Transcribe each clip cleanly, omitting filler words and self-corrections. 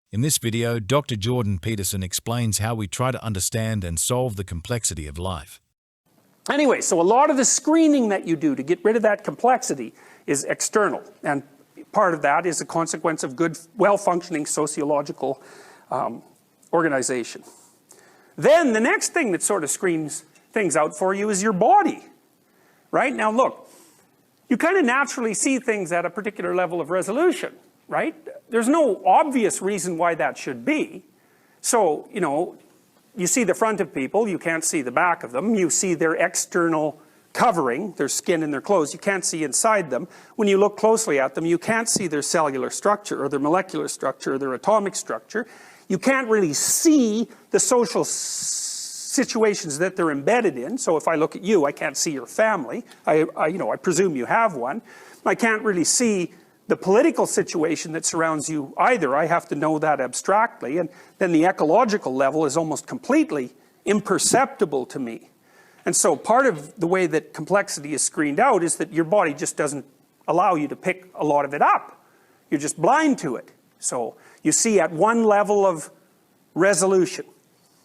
In this video, Dr. Jordan Peterson explains how we try to understand and solve the complexity of life. Anyway, so a lot of the screening that you do to get rid of that complexity is external. And part of that is a consequence of good, well-functioning sociological organization. Then the next thing that sort of screens things out for you is your body. Right? Now look, you kind of naturally see things at a particular level of resolution. Right? There's no obvious reason why that should be. So, you know, you see the front of people, you can't see the back of them. You see their external covering, their skin and their clothes. You can't see inside them. When you look closely at them, you can't see their cellular structure or their molecular structure or their atomic structure. You can't really see the social situations that they're embedded in. So if I look at you, I can't see your family. I presume you have one. I can't really see the political situation that surrounds you either. I have to know that abstractly, and then the ecological level is almost completely imperceptible to me. And so part of the way that complexity is screened out is that your body just doesn't allow you to pick a lot of it up. You're just blind to it. So you see at one level of resolution,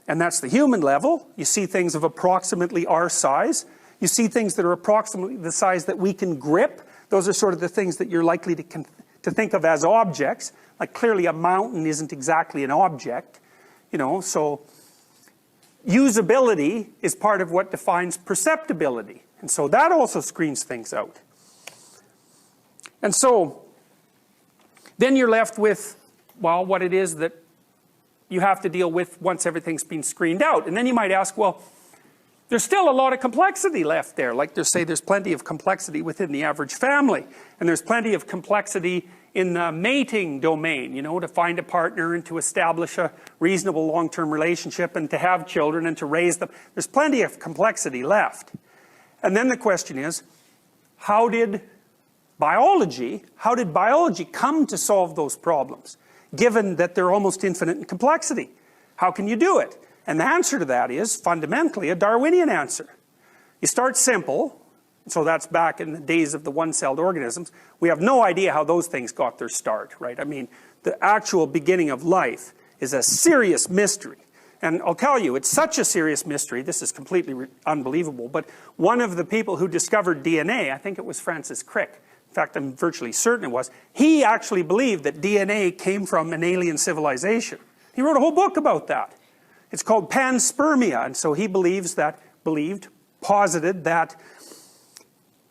and that's the human level. You see things of approximately our size. You see things that are approximately the size that we can grip. Those are sort of the things that you're likely to think of as objects. Like clearly a mountain isn't exactly an object, you know, so usability is part of what defines perceptibility. And so that also screens things out. And so then you're left with, well, what it is that you have to deal with once everything's been screened out. And then you might ask, well, there's still a lot of complexity left there. Like there's plenty of complexity within the average family. And there's plenty of complexity in the mating domain, you know, to find a partner and to establish a reasonable long-term relationship and to have children and to raise them. There's plenty of complexity left. And then the question is, how did biology come to solve those problems, given that they're almost infinite in complexity? How can you do it? And the answer to that is fundamentally a Darwinian answer. You start simple, so that's back in the days of the one-celled organisms. We have no idea how those things got their start, right? I mean, the actual beginning of life is a serious mystery. And I'll tell you, it's such a serious mystery, this is completely unbelievable, but one of the people who discovered DNA, I think it was Francis Crick, in fact, I'm virtually certain it was, he actually believed that DNA came from an alien civilization. He wrote a whole book about that. It's called panspermia, and so he posited that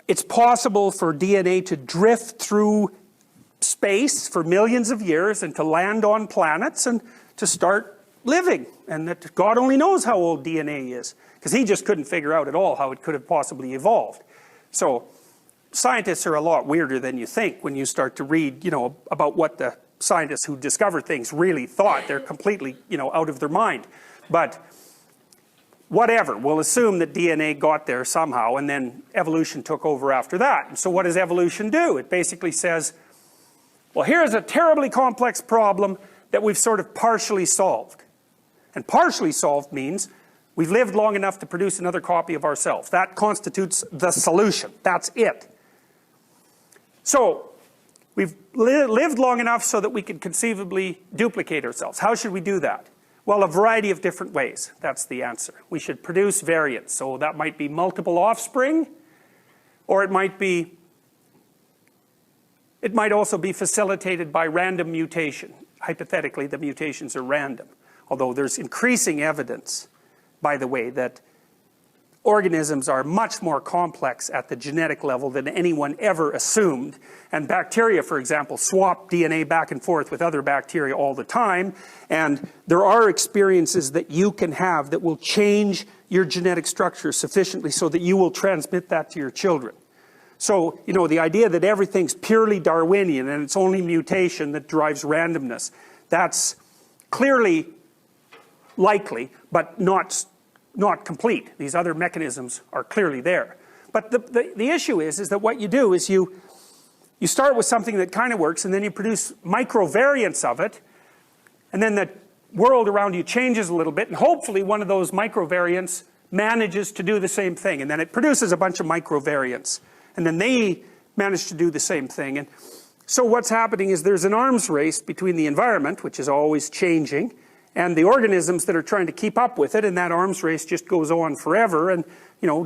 it's possible for DNA to drift through space for millions of years and to land on planets and to start living, and that God only knows how old DNA is, because he just couldn't figure out at all how it could have possibly evolved. So scientists are a lot weirder than you think when you start to read, you know, about what the scientists who discover things really thought. They're completely, you know, out of their mind. But whatever, we'll assume that DNA got there somehow and then evolution took over after that. And so what does evolution do? It basically says, well, here's a terribly complex problem that we've sort of partially solved. And partially solved means we've lived long enough to produce another copy of ourselves. That constitutes the solution. That's it. So we've lived long enough so that we can conceivably duplicate ourselves. How should we do that? Well, a variety of different ways. That's the answer. We should produce variants. So that might be multiple offspring, or it might also be facilitated by random mutation. Hypothetically, the mutations are random. Although there's increasing evidence, by the way, that organisms are much more complex at the genetic level than anyone ever assumed. And bacteria, for example, swap DNA back and forth with other bacteria all the time. And there are experiences that you can have that will change your genetic structure sufficiently so that you will transmit that to your children. So, you know, the idea that everything's purely Darwinian and it's only mutation that drives randomness, that's clearly likely, but not complete. These other mechanisms are clearly there. But the issue is that what you do is you start with something that kind of works, and then you produce microvariants of it, and then the world around you changes a little bit, and hopefully one of those microvariants manages to do the same thing, and then it produces a bunch of microvariants, and then they manage to do the same thing, and So what's happening is there's an arms race between the environment, which is always changing, and the organisms that are trying to keep up with it, and that arms race just goes on forever, and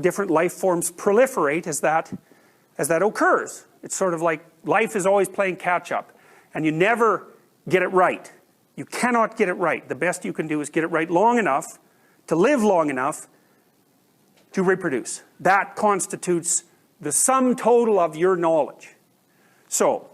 different life forms proliferate as that occurs. It's sort of like life is always playing catch up, and you never get it right. You cannot get it right. The best you can do is get it right long enough to live long enough to reproduce. That constitutes the sum total of your knowledge. So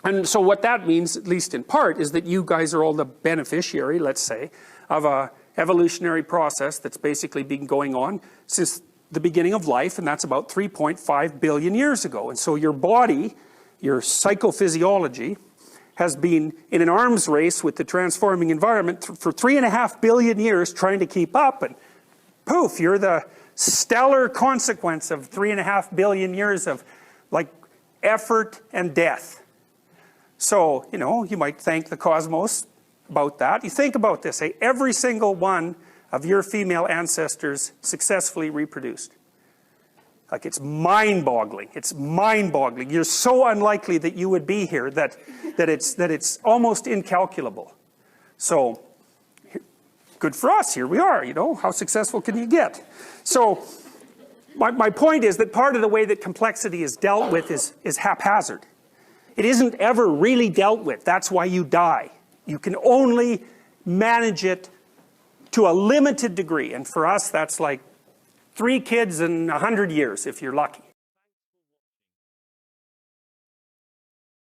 what that means, at least in part, is that you guys are all the beneficiary, let's say, of a evolutionary process that's basically been going on since the beginning of life, and that's about 3.5 billion years ago. And so your body, your psychophysiology, has been in an arms race with the transforming environment for 3.5 billion years trying to keep up, and poof, you're the stellar consequence of 3.5 billion years of effort and death. So, you might thank the cosmos about that. You think about this, every single one of your female ancestors successfully reproduced. It's mind-boggling. It's mind-boggling. You're so unlikely that you would be here that it's almost incalculable. So, good for us. Here we are. How successful can you get? So, my point is that part of the way that complexity is dealt with is haphazard. It isn't ever really dealt with. That's why you die. You can only manage it to a limited degree. And for us, that's like 3 kids in 100 years, if you're lucky.